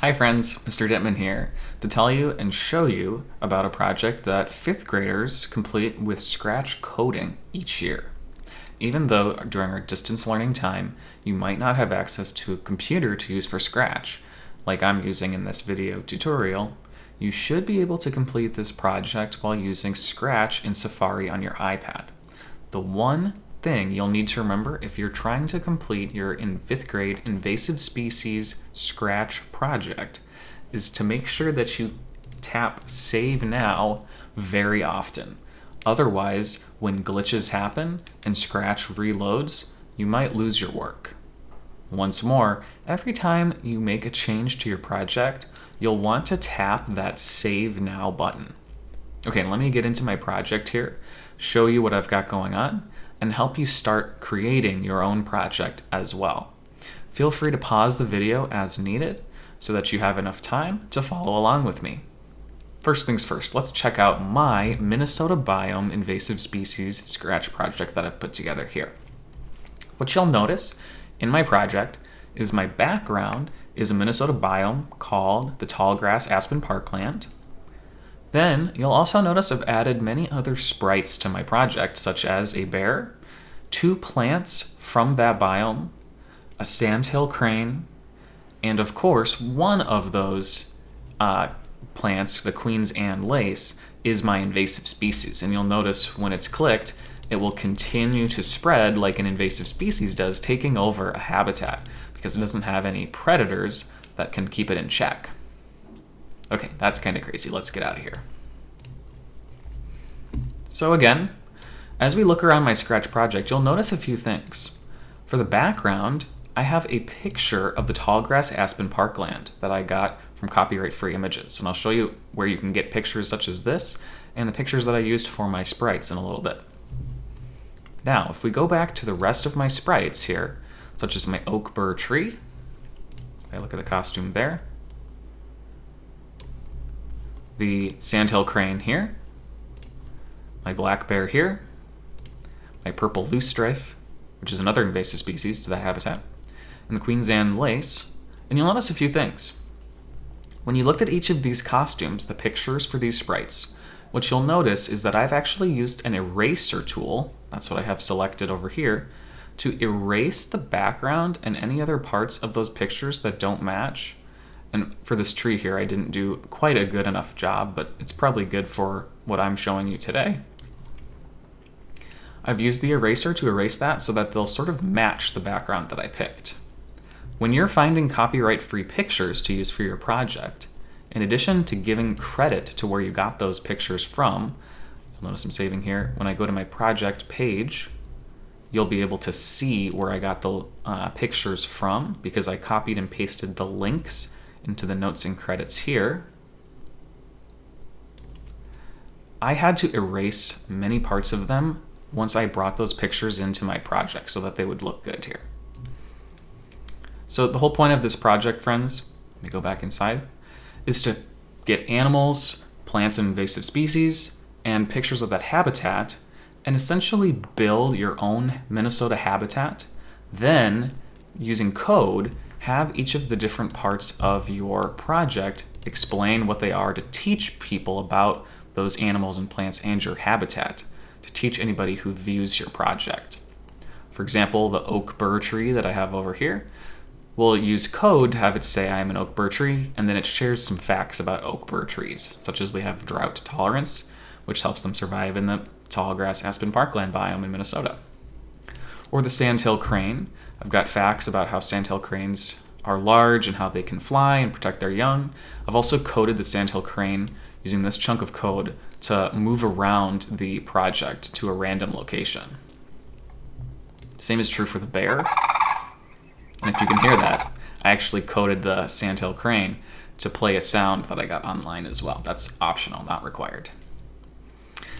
Hi friends, Mr. Dittman here to tell you and show you about a project that 5th graders complete with Scratch coding each year. Even though during our distance learning time you might not have access to a computer to use for Scratch, like I'm using in this video tutorial, you should be able to complete this project while using Scratch in Safari on your iPad. The one thing you'll need to remember if you're trying to complete your in 5th grade Invasive Species Scratch project is to make sure that you tap Save Now very often. Otherwise, when glitches happen and Scratch reloads, you might lose your work. Once more, every time you make a change to your project, you'll want to tap that Save Now button. Okay, let me get into my project here, show you what I've got going on, and help you start creating your own project as well. Feel free to pause the video as needed so that you have enough time to follow along with me. First things first, let's check out my Minnesota Biome Invasive Species Scratch project that I've put together here. What you'll notice in my project is my background is a Minnesota biome called the Tallgrass Aspen Parkland. Then you'll also notice I've added many other sprites to my project, such as a bear, 2 plants from that biome, a sandhill crane, and of course one of those plants, the Queen's Anne lace, is my invasive species. And you'll notice when it's clicked, it will continue to spread like an invasive species does, taking over a habitat because it doesn't have any predators that can keep it in check. Okay, that's kind of crazy. Let's get out of here. So again, as we look around my Scratch project, you'll notice a few things. For the background, I have a picture of the Tallgrass Aspen Parkland that I got from copyright-free images. And I'll show you where you can get pictures such as this and the pictures that I used for my sprites in a little bit. Now, if we go back to the rest of my sprites here, such as my oak burr tree, I look at the costume there, the sandhill crane here, my black bear here, my purple loosestrife, which is another invasive species to that habitat, and the Queen's Anne lace, and you'll notice a few things. When you looked at each of these costumes, the pictures for these sprites, what you'll notice is that I've actually used an eraser tool, that's what I have selected over here, to erase the background and any other parts of those pictures that don't match. And for this tree here, I didn't do quite a good enough job, but it's probably good for what I'm showing you today. I've used the eraser to erase that so that they'll sort of match the background that I picked. When you're finding copyright-free pictures to use for your project, in addition to giving credit to where you got those pictures from, you'll notice I'm saving here, when I go to my project page, you'll be able to see where I got the pictures from because I copied and pasted the links into the notes and credits here. I had to erase many parts of them once I brought those pictures into my project so that they would look good here. So the whole point of this project, friends, let me go back inside, is to get animals, plants and invasive species, and pictures of that habitat, and essentially build your own Minnesota habitat. Then, using code, have each of the different parts of your project explain what they are to teach people about those animals and plants and your habitat, to teach anybody who views your project. For example, the oak burr tree that I have over here, we'll use code to have it say I'm an oak burr tree, and then it shares some facts about oak burr trees, such as they have drought tolerance, which helps them survive in the Tallgrass Aspen Parkland biome in Minnesota. Or the sandhill crane, I've got facts about how sandhill cranes are large and how they can fly and protect their young. I've also coded the sandhill crane using this chunk of code to move around the project to a random location. Same is true for the bear. And if you can hear that, I actually coded the sandhill crane to play a sound that I got online as well. That's optional, not required.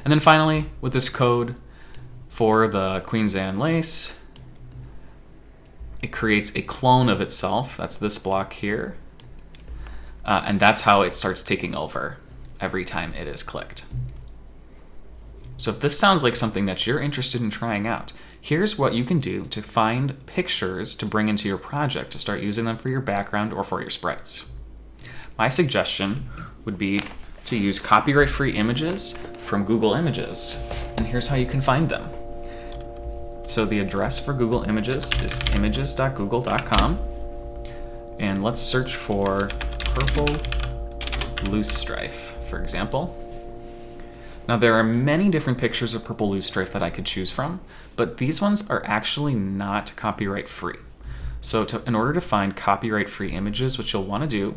And then finally, with this code for the Queen's Anne lace, it creates a clone of itself. That's this block here. And that's how it starts taking over every time it is clicked. So if this sounds like something that you're interested in trying out, here's what you can do to find pictures to bring into your project to start using them for your background or for your sprites. My suggestion would be to use copyright-free images from Google Images. And here's how you can find them. So the address for Google Images is images.google.com. And let's search for purple loosestrife, for example. Now there are many different pictures of purple loosestrife that I could choose from, but these ones are actually not copyright free. So in order to find copyright free images, what you'll want to do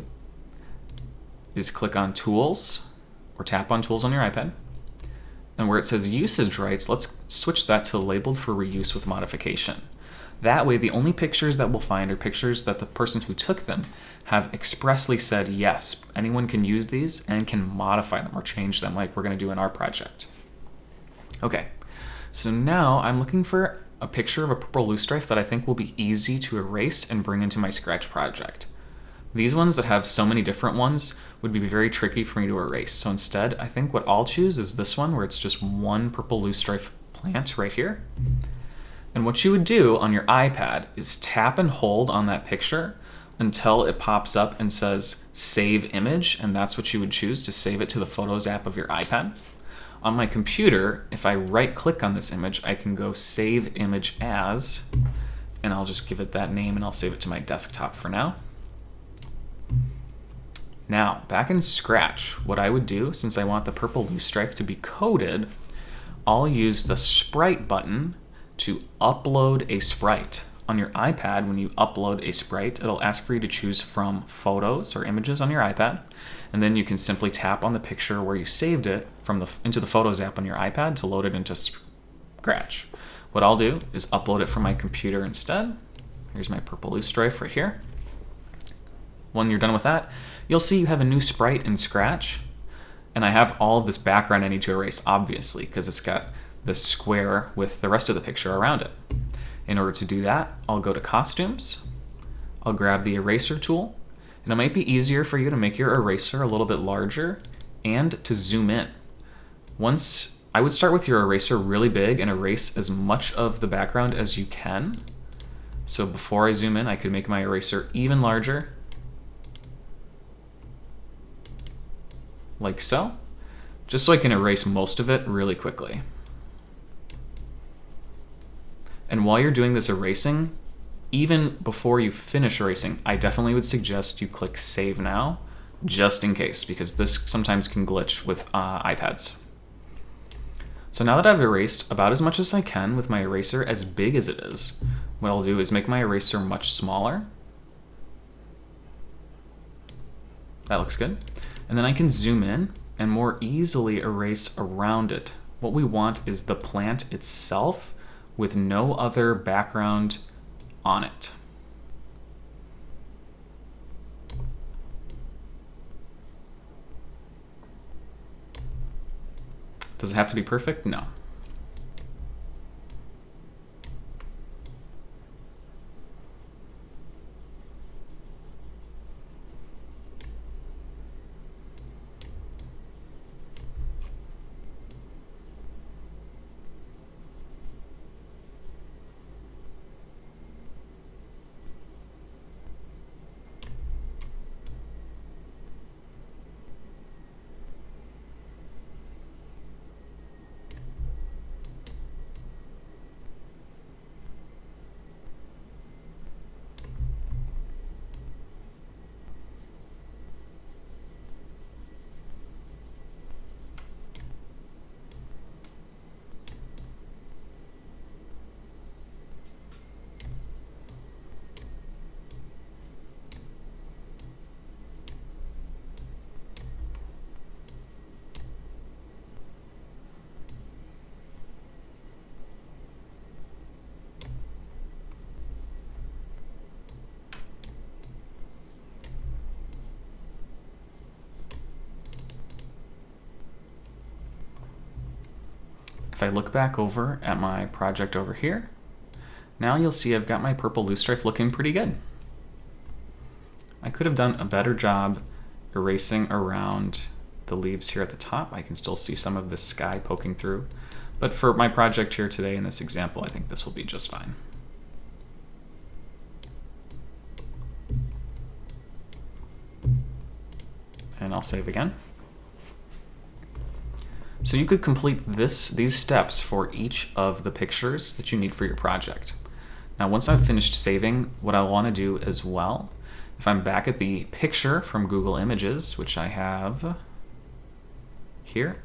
is click on Tools, or tap on Tools on your iPad. And where it says Usage Rights, let's switch that to Labeled for Reuse with Modification. That way, the only pictures that we'll find are pictures that the person who took them have expressly said, yes, anyone can use these and can modify them or change them like we're going to do in our project. Okay, so now I'm looking for a picture of a purple loosestrife that I think will be easy to erase and bring into my Scratch project. These ones that have so many different ones would be very tricky for me to erase. So instead, I think what I'll choose is this one where it's just one purple loosestrife plant right here. And what you would do on your iPad is tap and hold on that picture until it pops up and says Save Image, and that's what you would choose to save it to the Photos app of your iPad. On my computer, if I right-click on this image, I can go Save Image As, and I'll just give it that name and I'll save it to my desktop for now. Now, back in Scratch, what I would do, since I want the purple loosestrife to be coded, I'll use the Sprite button to upload a sprite. On your iPad, when you upload a sprite, it'll ask for you to choose from photos or images on your iPad, and then you can simply tap on the picture where you saved it into the Photos app on your iPad to load it into Scratch. What I'll do is upload it from my computer instead. Here's my purple loosestrife right here. When you're done with that, you'll see you have a new sprite in Scratch, and I have all of this background I need to erase, obviously, because it's got this square with the rest of the picture around it. In order to do that, I'll go to Costumes, I'll grab the Eraser tool, and it might be easier for you to make your eraser a little bit larger and to zoom in. I would start with your eraser really big and erase as much of the background as you can. So before I zoom in, I could make my eraser even larger, like so, just so I can erase most of it really quickly. And while you're doing this erasing, even before you finish erasing, I definitely would suggest you click Save Now, just in case, because this sometimes can glitch with iPads. So now that I've erased about as much as I can with my eraser as big as it is, what I'll do is make my eraser much smaller. That looks good. And then I can zoom in and more easily erase around it. What we want is the plant itself with no other background on it. Does it have to be perfect? No. If I look back over at my project over here, now you'll see I've got my purple loosestrife looking pretty good. I could have done a better job erasing around the leaves here at the top. I can still see some of the sky poking through, but for my project here today in this example, I think this will be just fine. And I'll save again. So you could complete these steps for each of the pictures that you need for your project. Now, once I've finished saving, what I want to do as well, if I'm back at the picture from Google Images, which I have here,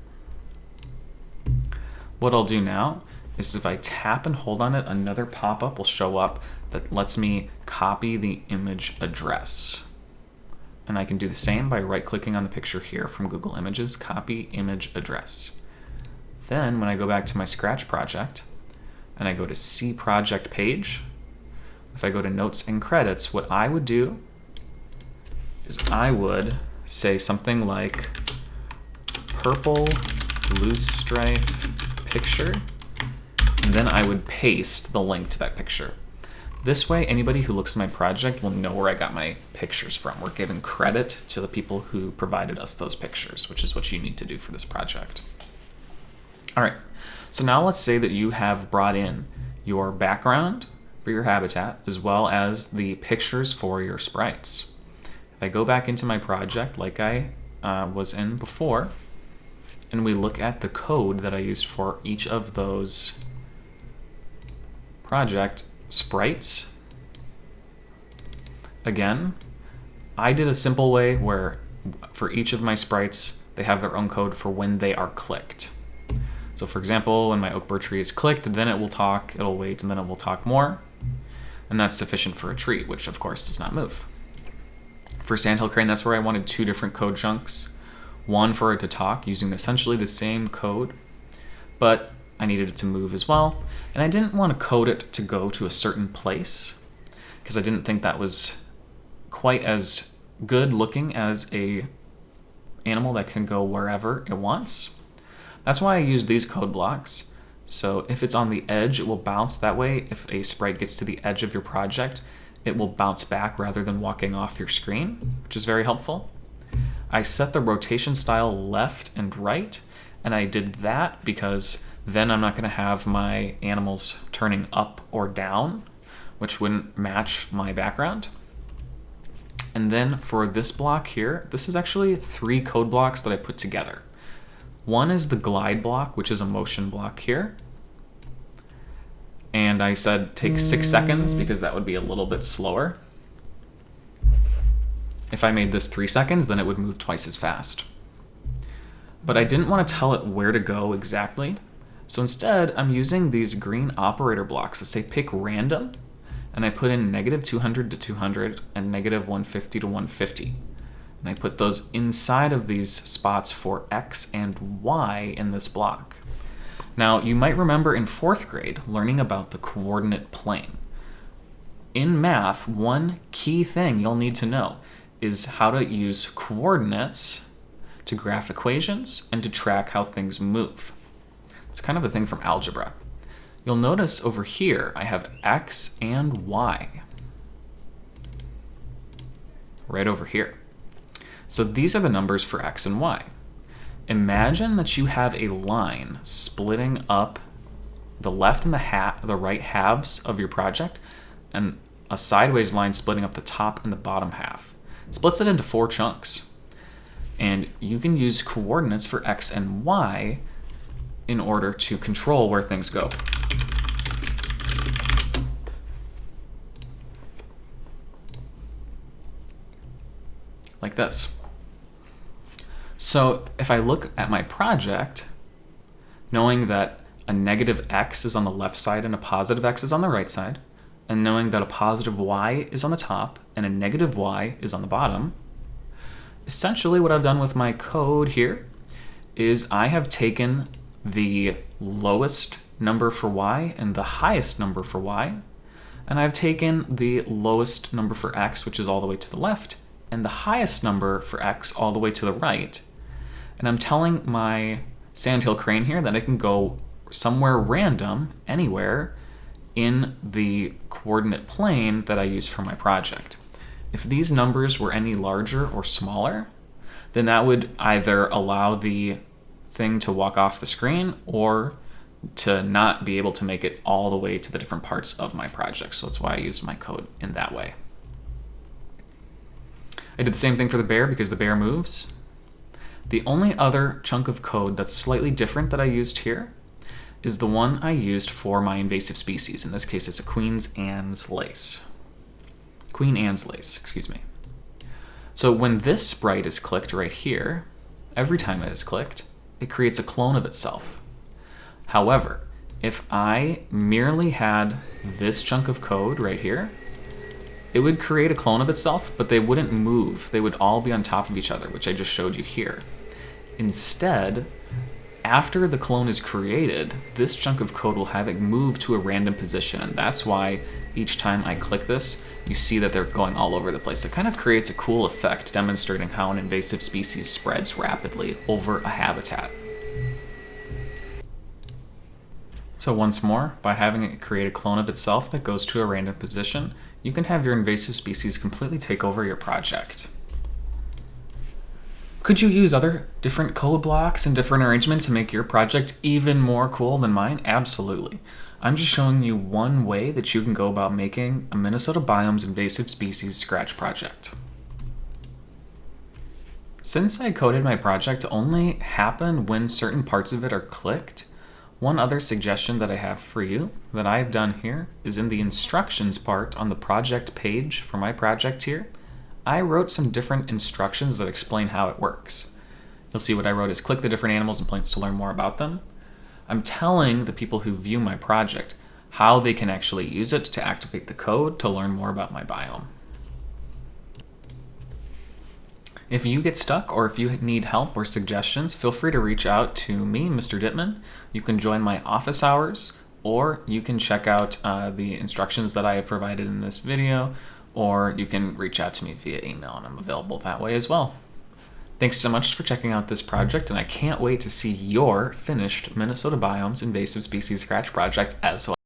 what I'll do now is if I tap and hold on it, another pop-up will show up that lets me copy the image address. And I can do the same by right-clicking on the picture here from Google Images, copy image address. Then when I go back to my Scratch project and I go to See Project Page, if I go to Notes and Credits, what I would do is I would say something like purple loosestrife picture, and then I would paste the link to that picture. This way, anybody who looks at my project will know where I got my pictures from. We're giving credit to the people who provided us those pictures, which is what you need to do for this project. All right, so now let's say that you have brought in your background for your habitat as well as the pictures for your sprites. If I go back into my project like I was in before, and we look at the code that I used for each of those project sprites. Again, I did a simple way where for each of my sprites, they have their own code for when they are clicked. So for example, when my oak birch tree is clicked, then it will talk, it'll wait, and then it will talk more. And that's sufficient for a tree, which of course does not move. For sandhill crane, that's where I wanted two different code chunks. One for it to talk using essentially the same code, but I needed it to move as well. And I didn't want to code it to go to a certain place because I didn't think that was quite as good looking as a animal that can go wherever it wants. That's why I use these code blocks. So if it's on the edge, it will bounce that way. If a sprite gets to the edge of your project, it will bounce back rather than walking off your screen, which is very helpful. I set the rotation style left and right, and I did that because then I'm not going to have my animals turning up or down, which wouldn't match my background. And then for this block here, this is actually 3 code blocks that I put together. One is the glide block, which is a motion block here. And I said take 6 seconds because that would be a little bit slower. If I made this 3 seconds, then it would move twice as fast. But I didn't want to tell it where to go exactly. So instead, I'm using these green operator blocks that say pick random, and I put in -200 to 200 and -150 to 150. And I put those inside of these spots for X and Y in this block. Now, you might remember in 4th grade learning about the coordinate plane. In math, one key thing you'll need to know is how to use coordinates to graph equations and to track how things move. It's kind of a thing from algebra. You'll notice over here I have X and Y. Right over here. So these are the numbers for X and Y. Imagine that you have a line splitting up the left and the right halves of your project, and a sideways line splitting up the top and the bottom half. It splits it into 4 chunks. And you can use coordinates for X and Y in order to control where things go. Like this. So if I look at my project, knowing that a -X is on the left side and a +X is on the right side, and knowing that a +Y is on the top and a -Y is on the bottom, essentially what I've done with my code here is I have taken the lowest number for Y and the highest number for Y, and I've taken the lowest number for X, which is all the way to the left, and the highest number for X all the way to the right. And I'm telling my sandhill crane here that it can go somewhere random, anywhere, in the coordinate plane that I used for my project. If these numbers were any larger or smaller, then that would either allow the thing to walk off the screen or to not be able to make it all the way to the different parts of my project. So that's why I used my code in that way. I did the same thing for the bear because the bear moves. The only other chunk of code that's slightly different that I used here is the one I used for my invasive species. In this case, it's a Queen Anne's lace, excuse me. So when this sprite is clicked right here, every time it is clicked, it creates a clone of itself. However, if I merely had this chunk of code right here, it would create a clone of itself, but they wouldn't move. They would all be on top of each other, which I just showed you here. Instead, after the clone is created, this chunk of code will have it move to a random position, and that's why each time I click this, you see that they're going all over the place. It kind of creates a cool effect, demonstrating how an invasive species spreads rapidly over a habitat. So once more, by having it create a clone of itself that goes to a random position, you can have your invasive species completely take over your project. Could you use other different code blocks and different arrangement to make your project even more cool than mine? Absolutely. I'm just showing you one way that you can go about making a Minnesota Biomes Invasive Species Scratch project. Since I coded my project to only happen when certain parts of it are clicked, one other suggestion that I have for you that I've done here is in the instructions part on the project page for my project here, I wrote some different instructions that explain how it works. You'll see what I wrote is click the different animals and plants to learn more about them. I'm telling the people who view my project how they can actually use it to activate the code to learn more about my biome. If you get stuck or if you need help or suggestions, feel free to reach out to me, Mr. Dittman. You can join my office hours, or you can check out the instructions that I have provided in this video, or you can reach out to me via email, and I'm available that way as well. Thanks so much for checking out this project, and I can't wait to see your finished Minnesota Biomes Invasive Species Scratch project as well.